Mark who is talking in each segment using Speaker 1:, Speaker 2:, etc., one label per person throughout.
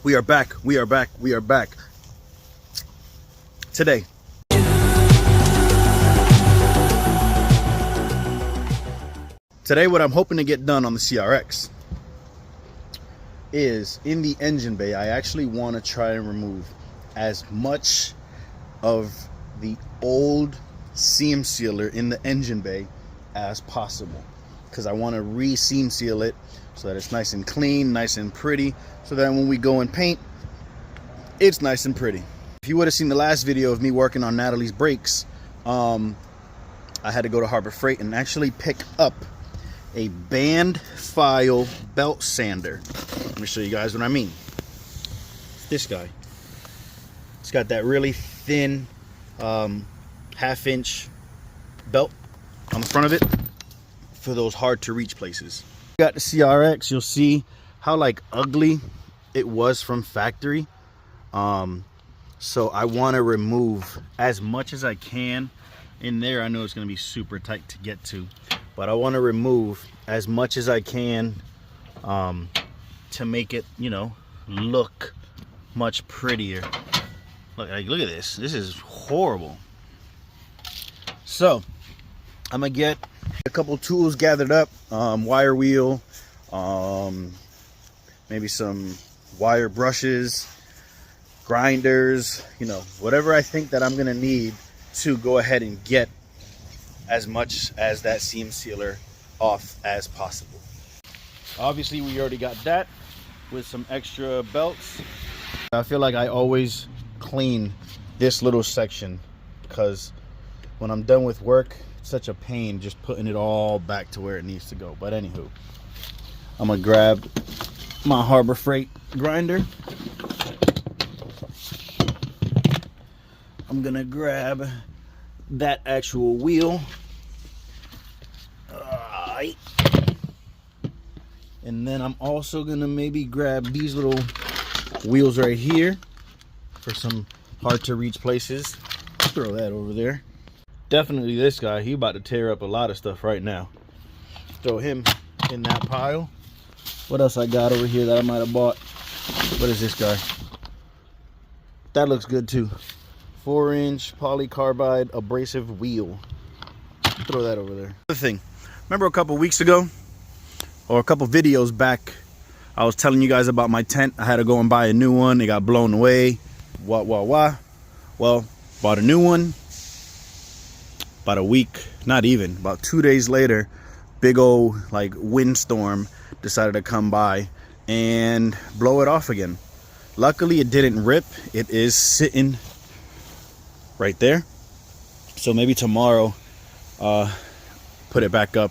Speaker 1: We are back. We are back. We are back. Today. Today, what I'm hoping to get done on the CRX is in the engine bay, I actually want to try and remove as much of the old seam sealer in the engine bay as possible, because I want to re-seam seal it so that it's nice and clean, nice and pretty, so that when we go and paint, it's nice and pretty. If you would have seen the last video of me working on Natalie's brakes, I had to go to Harbor Freight and actually pick up a band file belt sander. Let me show you guys what I mean. This guy. It's got that really thin half-inch belt on the front of it for those hard to reach places. Got the CRX, you'll see how like ugly it was from factory. So I want to remove as much as I can in there. I know it's going to be super tight to get to, but I want to remove as much as I can to make it, you know, look much prettier. Look at this. This is horrible. So I'm gonna get a couple tools gathered up, wire wheel, maybe some wire brushes, grinders, you know, whatever I think that I'm gonna need to go ahead and get as much as that seam sealer off as possible. Obviously we already got that with some extra belts. I feel like I always clean this little section because when I'm done with work, it's such a pain just putting it all back to where it needs to go. But anywho, I'm gonna grab my Harbor Freight grinder. I'm gonna grab that actual wheel. And then I'm also gonna maybe grab these little wheels right here for some hard to reach places. Throw that over there. Definitely this guy, he about to tear up a lot of stuff right now. Throw him in that pile. What else I got over here that I might have bought? What is this guy? That looks good too. 4-inch polycarbide abrasive wheel. Throw that over there. Other thing, remember a couple weeks ago, or a couple videos back, I was telling you guys about my tent. I had to go and buy a new one. It got blown away. Well, bought a new one. About a week, not even, about 2 days later, big old like windstorm decided to come by and blow it off again. Luckily, it didn't rip. It is sitting right there. So maybe tomorrow, put it back up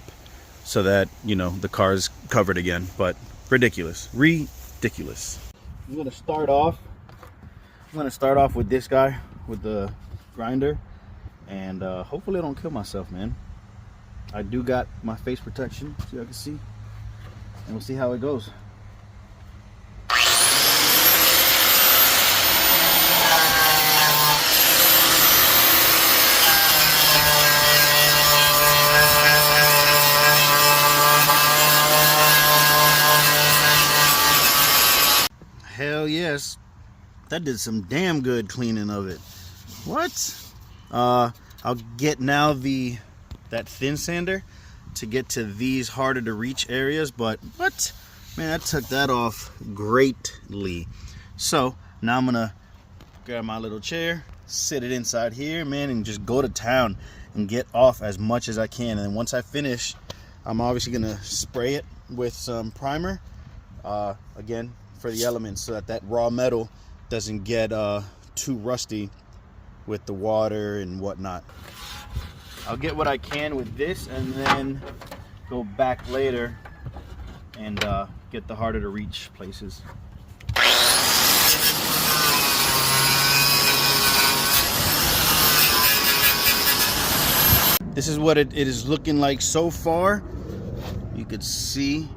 Speaker 1: so that, you know, the car is covered again. But ridiculous. I'm gonna start off with this guy with the grinder, and hopefully I don't kill myself, man. I do got my face protection, so y'all can see, and we'll see how it goes. Hell yes, that did some damn good cleaning of it. What? I'll get now that thin sander to get to these harder to reach areas, but what? Man, I took that off greatly. So now I'm gonna grab my little chair, sit it inside here, man, and just go to town and get off as much as I can. And then once I finish, I'm obviously gonna spray it with some primer, again, for the elements, so that raw metal doesn't get too rusty with the water and whatnot. I'll get what I can with this and then go back later and get the harder to reach places. This is what it is looking like so far. You could see,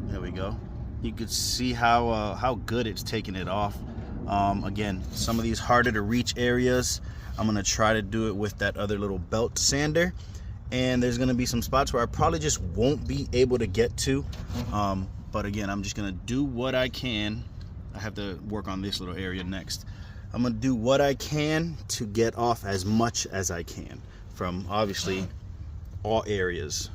Speaker 1: there we go. You could see how good it's taking it off. Again, some of these harder to reach areas, I'm gonna try to do it with that other little belt sander, and there's gonna be some spots where I probably just won't be able to get to, but again, I'm just gonna do what I can I have to work on this little area next. I'm gonna do what I can to get off as much as I can from obviously all areas.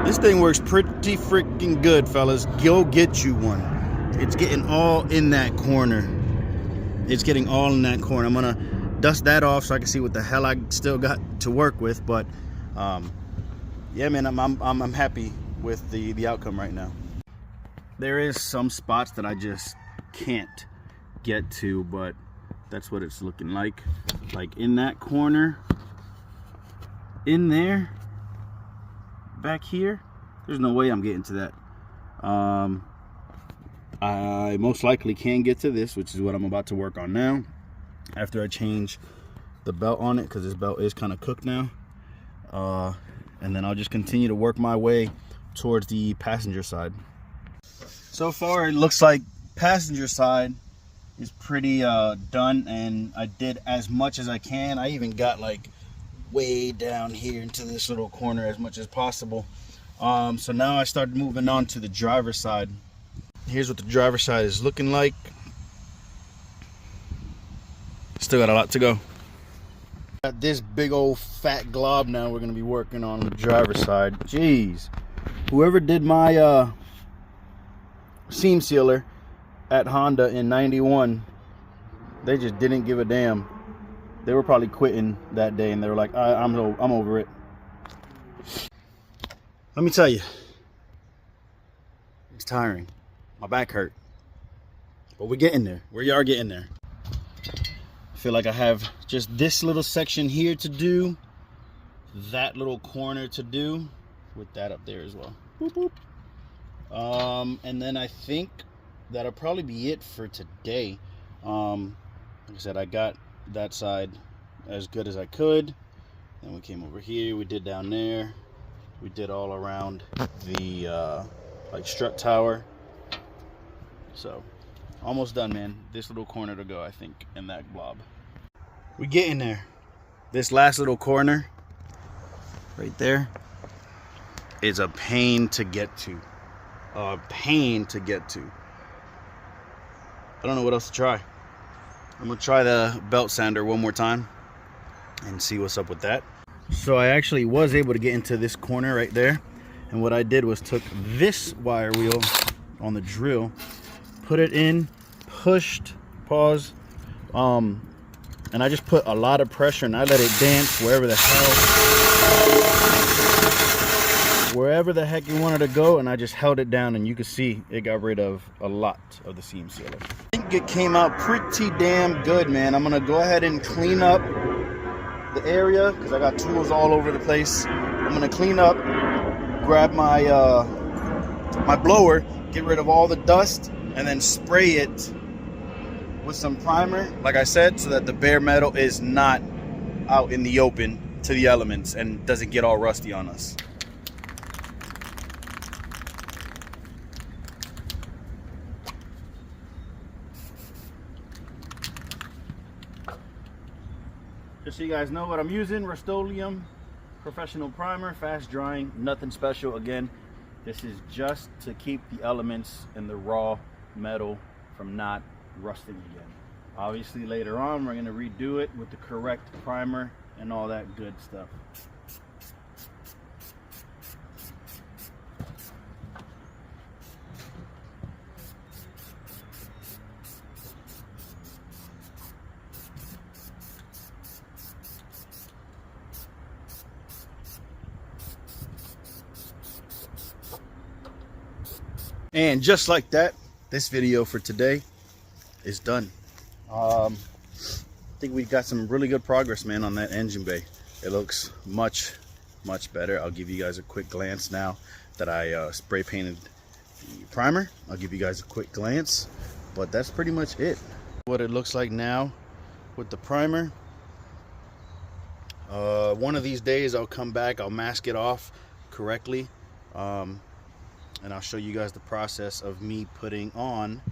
Speaker 1: This thing works pretty freaking good, fellas. Go get you one. It's getting all in that corner. It's getting all in that corner. I'm gonna dust that off so I can see what the hell I still got to work with. But yeah, man, I'm happy with the outcome right now. There is some spots that I just can't get to, but that's what it's looking like. Like in that corner, in there, back here, there's no way I'm getting to that. I most likely can get to this, which is what I'm about to work on now after I change the belt on it, because this belt is kind of cooked now. And then I'll just continue to work my way towards the passenger side. So far it looks like passenger side is pretty done, and I did as much as I can. I even got like way down here into this little corner as much as possible. So now I started moving on to the driver's side. Here's what the driver's side is looking like. Still got a lot to go. Got this big old fat glob now we're gonna be working on the driver's side. Jeez, whoever did my seam sealer at Honda in '91, they just didn't give a damn. They were probably quitting that day, and they were like, I'm over it. Let me tell you, it's tiring. My back hurt, but we're getting there. We are getting there. I feel like I have just this little section here to do, that little corner to do, with that up there as well. Boop, boop. And then I think that'll probably be it for today. Like I said, I got that side as good as I could. Then we came over here, we did down there, we did all around the like strut tower. So almost done, man. This little corner to go, I think, in that blob. We getting there. This last little corner right there is a pain to get to. A pain to get to. I don't know what else to try. I'm gonna try the belt sander one more time and see what's up with that. So I actually was able to get into this corner right there, and what I did was took this wire wheel on the drill, put it in, pushed, pause, and I just put a lot of pressure, and I let it dance wherever the heck you wanted to go, and I just held it down, and you can see it got rid of a lot of the seam sealer. I think it came out pretty damn good, man. I'm gonna go ahead and clean up the area because I got tools all over the place. I'm gonna clean up, grab my my blower, get rid of all the dust, and then spray it with some primer, like I said, so that the bare metal is not out in the open to the elements and doesn't get all rusty on us. Just so you guys know what I'm using, Rust-Oleum Professional Primer, fast drying, nothing special. Again, this is just to keep the elements and the raw metal from not rusting again. Obviously later on we're going to redo it with the correct primer and all that good stuff. And just like that, this video for today is done. I think we got some really good progress, man, on that engine bay. It looks much better. I'll give you guys a quick glance now that I spray painted the primer. I'll give you guys a quick glance, but that's pretty much it. What it looks like now with the primer. One of these days I'll come back, I'll mask it off correctly, and I'll show you guys the process of me putting on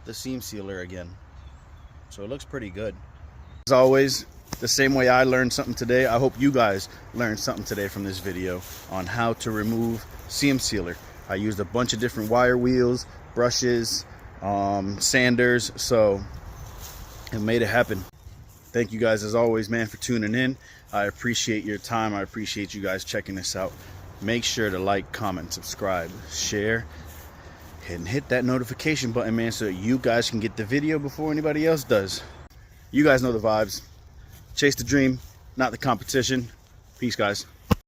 Speaker 1: the seam sealer again. So it looks pretty good. As always, The same way I learned something today, I hope you guys learned something today from this video on how to remove seam sealer. I used a bunch of different wire wheels, brushes, sanders, so it made it happen. Thank you guys as always, man, for tuning in. I appreciate your time. I appreciate you guys checking this out. Make sure to like, comment, subscribe, share, and hit that notification button, man, so that you guys can get the video before anybody else does. You guys know the vibes. Chase the dream, not the competition. Peace, guys.